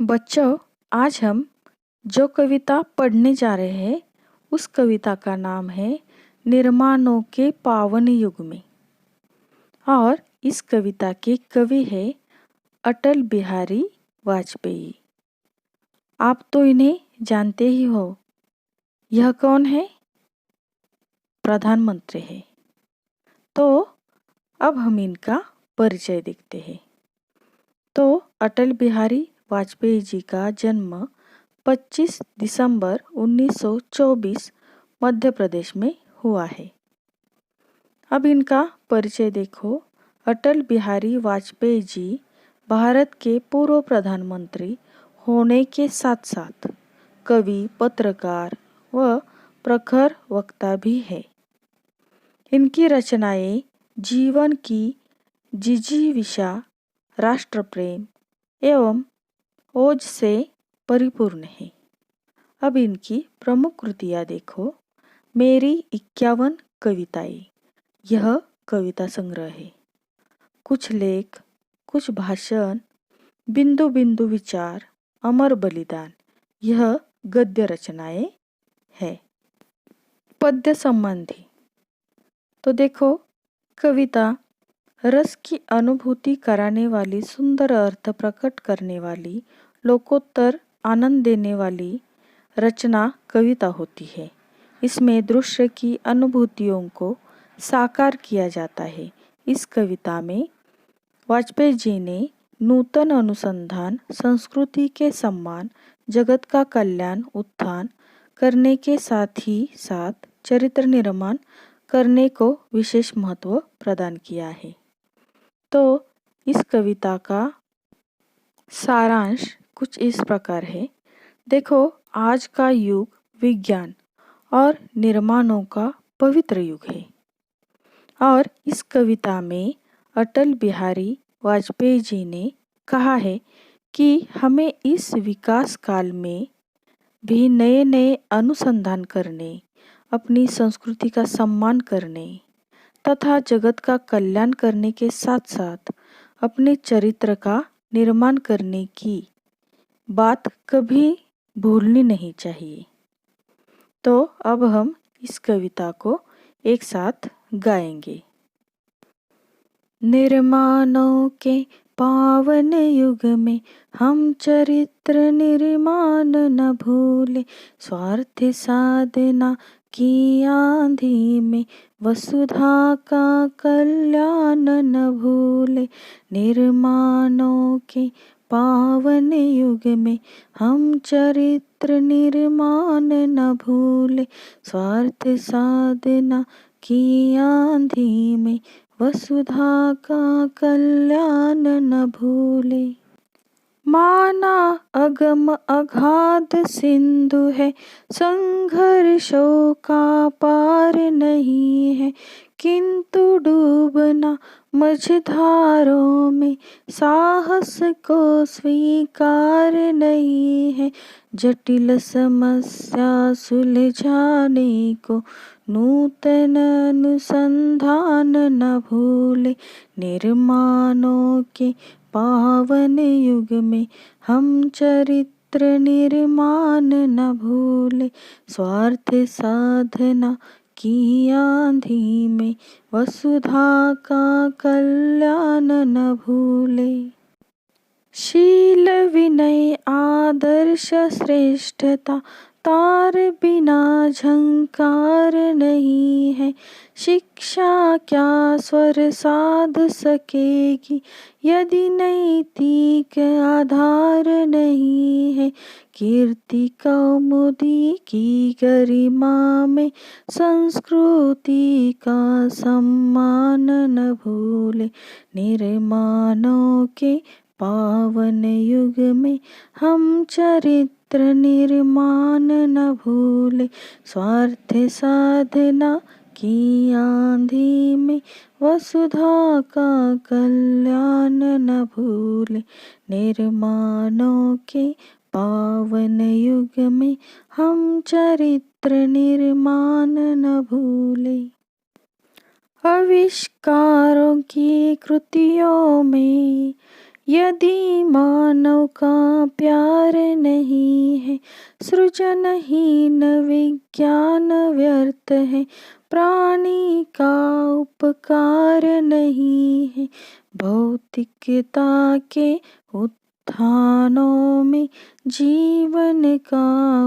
बच्चों, आज हम जो कविता पढ़ने जा रहे हैं उस कविता का नाम है निर्माणों के पावन युग में। और इस कविता के कवि है अटल बिहारी वाजपेयी। आप तो इन्हें जानते ही हो। यह कौन है? प्रधानमंत्री है। तो अब हम इनका परिचय देखते हैं। तो अटल बिहारी वाजपेयी जी का जन्म 25 दिसंबर 1924 मध्य प्रदेश में हुआ है। अब इनका परिचय देखो। अटल बिहारी वाजपेयी जी भारत के पूर्व प्रधानमंत्री होने के साथ साथ कवि, पत्रकार व प्रखर वक्ता भी है। इनकी रचनाएं जीवन की जिजीविषा, राष्ट्र प्रेम एवं ओज से परिपूर्ण है। अब इनकी प्रमुख कृतियाँ देखो। मेरी 51 कविताएं, यह कविता संग्रह है। कुछ लेख, कुछ भाषण, बिंदु बिंदु विचार, अमर बलिदान, यह गद्य रचनाएं है। पद्य संबंधी तो देखो, कविता रस की अनुभूति कराने वाली, सुंदर अर्थ प्रकट करने वाली, लोकोत्तर आनंद देने वाली रचना कविता होती है। इसमें दृश्य की अनुभूतियों को साकार किया जाता है। इस कविता में वाजपेयी जी ने नूतन अनुसंधान, संस्कृति के सम्मान, जगत का कल्याण, उत्थान करने के साथ ही साथ चरित्र निर्माण करने को विशेष महत्व प्रदान किया है। तो इस कविता का सारांश कुछ इस प्रकार है। देखो, आज का युग विज्ञान और निर्माणों का पवित्र युग है। और इस कविता में अटल बिहारी वाजपेयी जी ने कहा है कि हमें इस विकास काल में भी नए नए अनुसंधान करने, अपनी संस्कृति का सम्मान करने तथा जगत का कल्याण करने के साथ साथ अपने चरित्र का निर्माण करने की बात कभी भूलनी नहीं चाहिए। तो अब हम इस कविता को एक साथ गाएंगे। निर्माणों के पावन युग में हम चरित्र निर्माण न भूले, स्वार्थ साधना की आंधी में वसुधा का कल्याण न भूले। निर्माणों के पावन युग में हम चरित्र निर्माण न भूले, स्वार्थ साधना की आंधी में वसुधा का कल्याण न भूले। माना अगम अगाध सिंधु है, संघर्षों का पार नहीं है, किंतु डूबना मझधारों में साहस को स्वीकार नहीं है। जटिल समस्या सुलझाने को नूतन अनुसंधान न भूले। निर्माणों के पावन युग में हम चरित्र निर्माण न भूले, स्वार्थ साधना की आंधी में वसुधा का कल्याण न भूले। शील विनय आदर्श श्रेष्ठता तार बिना झंकार नहीं है, शिक्षा क्या स्वर साध सकेगी यदि नैतिक आधार नहीं है। कीर्ति कौमुदी की गरिमा में संस्कृति का सम्मान न भूले। निर्माणों के पावन युग में हम चरित्र निर्माण न भूले, स्वार्थ साधना की आंधी में वसुधा का कल्याण न भूले। निर्माणों के पावन युग में हम चरित्र निर्माण न भूले। आविष्कारों की कृतियों में यदि मानव का प्यार नहीं है, सृजनहीन विज्ञान व्यर्थ है। प्राणी का उपकार नहीं है, भौतिकता के उत्थानों में जीवन का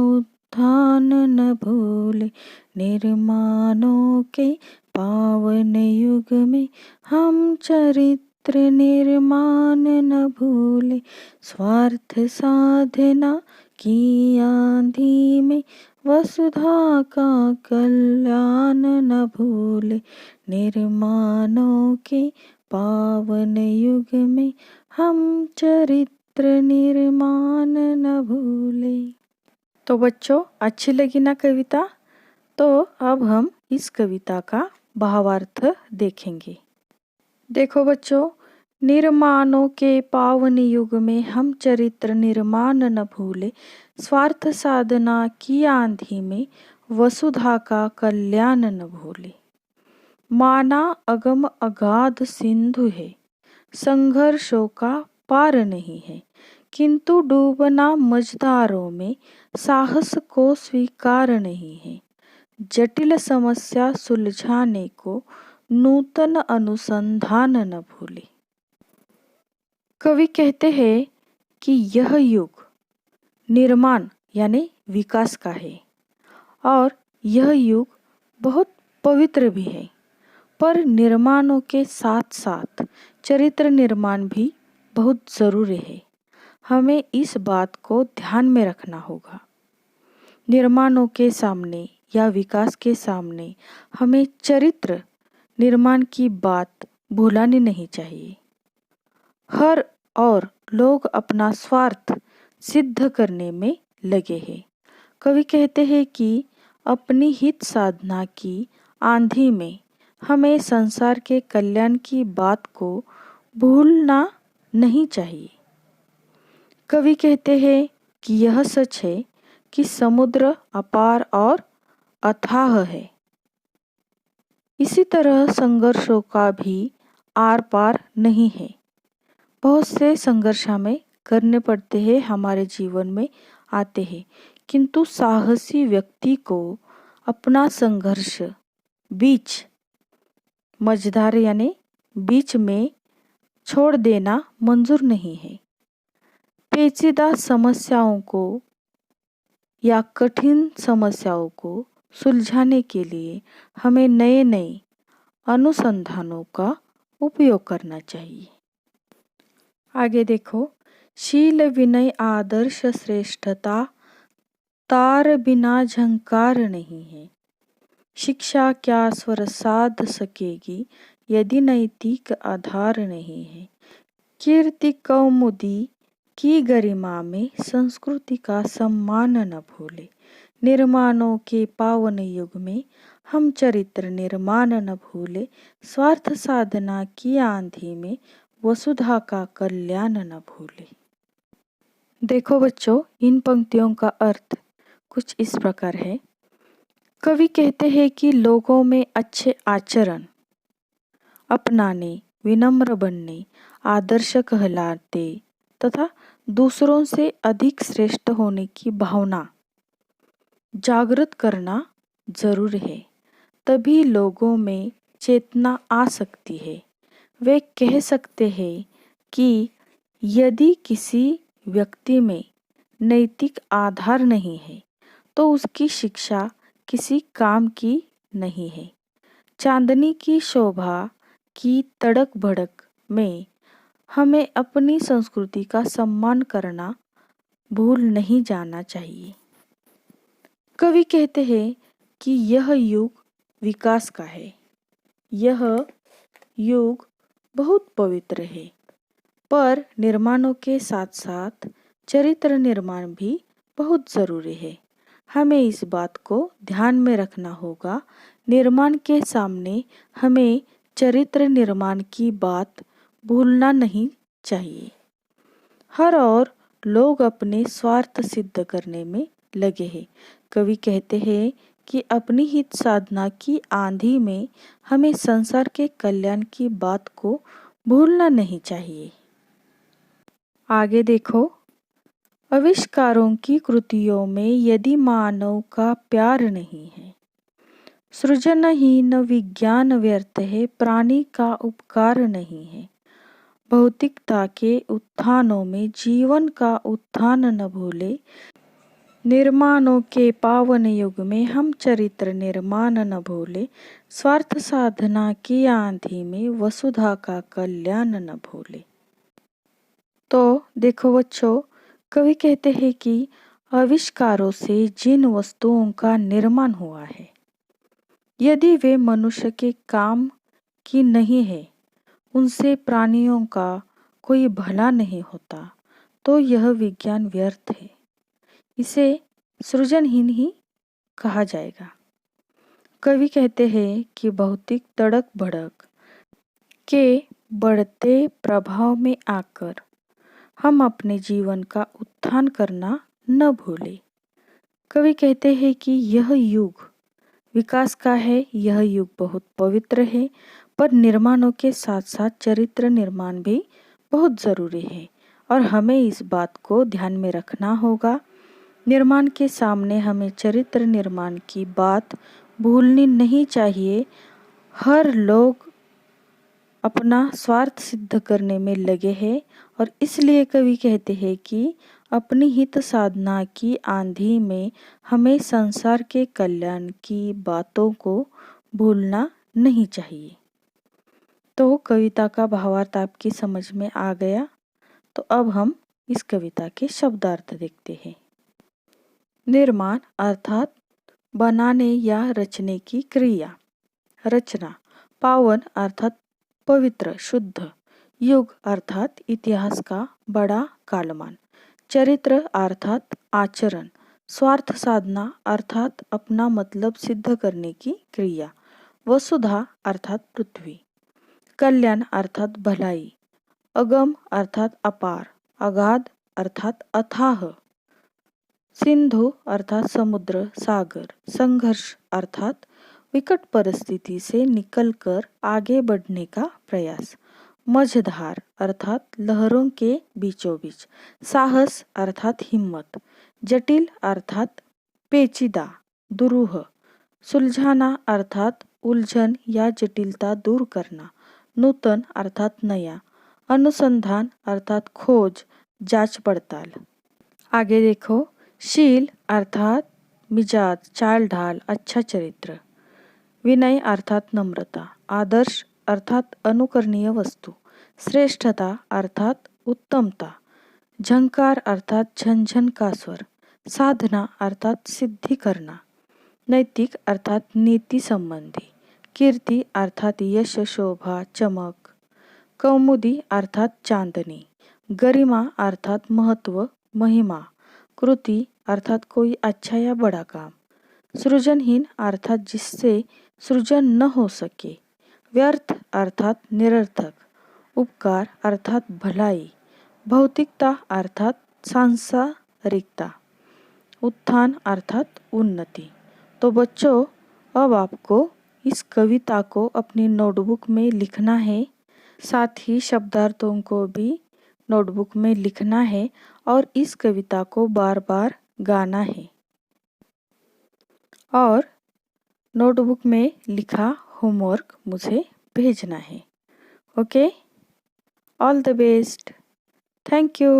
उत्थान न भूले। निर्माणों के पावन युग में हम चरित्र निर्माण न भूले। स्वार्थ साधना की आंधी में वसुधा का कल्याण न भूले। निर्माणों के पावन युग में हम चरित्र निर्माण न भूले। तो बच्चों, अच्छी लगी ना कविता? तो अब हम इस कविता का भावार्थ देखेंगे। देखो बच्चों, निर्माणों के पावन युग में हम चरित्र निर्माण न भूले। स्वार्थ साधना की आंधी में वसुधा का कल्याण न भूले। माना अगम अगाध सिंधु है, संघर्षों का पार नहीं है, किंतु डूबना मझधारों में साहस को स्वीकार नहीं है। जटिल समस्या सुलझाने को नूतन अनुसंधान न भूले। कवि कहते हैं कि यह युग निर्माण यानी विकास का है और यह युग बहुत पवित्र भी है, पर निर्माणों के साथ साथ चरित्र निर्माण भी बहुत ज़रूरी है। हमें इस बात को ध्यान में रखना होगा। निर्माणों के सामने या विकास के सामने हमें चरित्र निर्माण की बात भुलानी नहीं चाहिए। हर और लोग अपना स्वार्थ सिद्ध करने में लगे हैं। कवि कहते हैं कि अपनी हित साधना की आंधी में हमें संसार के कल्याण की बात को भूलना नहीं चाहिए। कवि कहते हैं कि यह सच है कि समुद्र अपार और अथाह है, इसी तरह संघर्षों का भी आर पार नहीं है। बहुत से संघर्ष हमें करने पड़ते हैं, हमारे जीवन में आते हैं, किंतु साहसी व्यक्ति को अपना संघर्ष बीच मझधार यानी बीच में छोड़ देना मंजूर नहीं है। पेचीदा समस्याओं को या कठिन समस्याओं को सुलझाने के लिए हमें नए नए अनुसंधानों का उपयोग करना चाहिए। आगे देखो, शील विनय आदर्श श्रेष्ठता तार बिना झंकार नहीं है। शिक्षा क्या स्वर साध सकेगी यदि नैतिक आधार नहीं है। कीर्ति कौमुदी की गरिमा में संस्कृति का सम्मान न भूले। निर्माणों के पावन युग में हम चरित्र निर्माण न भूले। स्वार्थ साधना की आंधी में वसुधा का कल्याण न भूले। देखो बच्चों, इन पंक्तियों का अर्थ कुछ इस प्रकार है। कवि कहते हैं कि लोगों में अच्छे आचरण अपनाने, विनम्र बनने, आदर्श कहलाते तथा दूसरों से अधिक श्रेष्ठ होने की भावना जागृत करना जरूरी है। तभी लोगों में चेतना आ सकती है। वे कह सकते हैं कि यदि किसी व्यक्ति में नैतिक आधार नहीं है तो उसकी शिक्षा किसी काम की नहीं है। चांदनी की शोभा की तड़क भड़क में हमें अपनी संस्कृति का सम्मान करना भूल नहीं जाना चाहिए। कवि कहते हैं कि यह युग विकास का है। यह युग बहुत पवित्र है, पर निर्माणों के साथ साथ चरित्र निर्माण भी बहुत ज़रूरी है। हमें इस बात को ध्यान में रखना होगा। निर्माण के सामने हमें चरित्र निर्माण की बात भूलना नहीं चाहिए। हर और लोग अपने स्वार्थ सिद्ध करने में लगे हैं। कवि कहते हैं कि अपनी हित साधना की आंधी में हमें संसार के कल्याण की बात को भूलना नहीं चाहिए। आगे देखो, आविष्कारों की कृतियों में यदि मानव का प्यार नहीं है, सृजनहीन विज्ञान व्यर्थ है, प्राणी का उपकार नहीं है। भौतिकता के उत्थानों में जीवन का उत्थान न भूले, निर्माणों के पावन युग में हम चरित्र निर्माण न भूले, स्वार्थ साधना की आंधी में वसुधा का कल्याण न भूले। तो देखो बच्चों, कवि कहते हैं कि आविष्कारों से जिन वस्तुओं का निर्माण हुआ है, यदि वे मनुष्य के काम की नहीं है, उनसे प्राणियों का कोई भला नहीं होता, तो यह विज्ञान व्यर्थ है, इसे सृजनहीन ही कहा जाएगा। कवि कहते हैं कि भौतिक तड़क भड़क के बढ़ते प्रभाव में आकर हम अपने जीवन का उत्थान करना न भूलें। कवि कहते हैं कि यह युग विकास का है, यह युग बहुत पवित्र है, पर निर्माणों के साथ साथ चरित्र निर्माण भी बहुत ज़रूरी है और हमें इस बात को ध्यान में रखना होगा। निर्माण के सामने हमें चरित्र निर्माण की बात भूलनी नहीं चाहिए। हर लोग अपना स्वार्थ सिद्ध करने में लगे हैं और इसलिए कवि कहते हैं कि अपनी हित साधना की आंधी में हमें संसार के कल्याण की बातों को भूलना नहीं चाहिए। तो कविता का भावार्थ आपकी समझ में आ गया। तो अब हम इस कविता के शब्दार्थ देखते हैं। निर्माण अर्थात बनाने या रचने की क्रिया। रचना, पावन अर्थात पवित्र शुद्ध। युग अर्थात इतिहास का बड़ा कालमान। चरित्र अर्थात आचरण। स्वार्थ साधना अर्थात अपना मतलब सिद्ध करने की क्रिया। वसुधा अर्थात पृथ्वी। कल्याण अर्थात भलाई। अगम अर्थात अपार। अगाध अर्थात अथाह। सिंधु अर्थात समुद्र सागर। संघर्ष अर्थात विकट परिस्थिति से निकलकर आगे बढ़ने का प्रयास। मझधार अर्थात लहरों के बीचों बीच। साहस अर्थात हिम्मत। जटिल अर्थात पेचीदा दुरूह। सुलझाना अर्थात उलझन या जटिलता दूर करना। नूतन अर्थात नया। अनुसंधान अर्थात खोज जांच पड़ताल। आगे देखो, शील अर्थात मिजाज चाल ढाल अच्छा चरित्र। विनय अर्थात नम्रता। आदर्श अर्थात अनुकरणीय वस्तु। श्रेष्ठता अर्थात उत्तमता। झंकार अर्थात झनझन का स्वर। साधना अर्थात सिद्धि करना। नैतिक अर्थात नीति संबंधी। कीर्ति अर्थात यश शोभा चमक। कौमुदी अर्थात चांदनी। गरिमा अर्थात महत्व महिमा। कृति अर्थात कोई अच्छा या बड़ा काम। सृजनहीन अर्थात जिससे सृजन न हो सके। व्यर्थ अर्थात निरर्थक। उपकार अर्थात भलाई। भौतिकता अर्थात सांसारिकता। उत्थान अर्थात उन्नति। तो बच्चों, अब आपको इस कविता को अपनी नोटबुक में लिखना है, साथ ही शब्दार्थों को भी नोटबुक में लिखना है और इस कविता को बार बार गाना है और नोटबुक में लिखा होमवर्क मुझे भेजना है। Okay, all the best, thank you.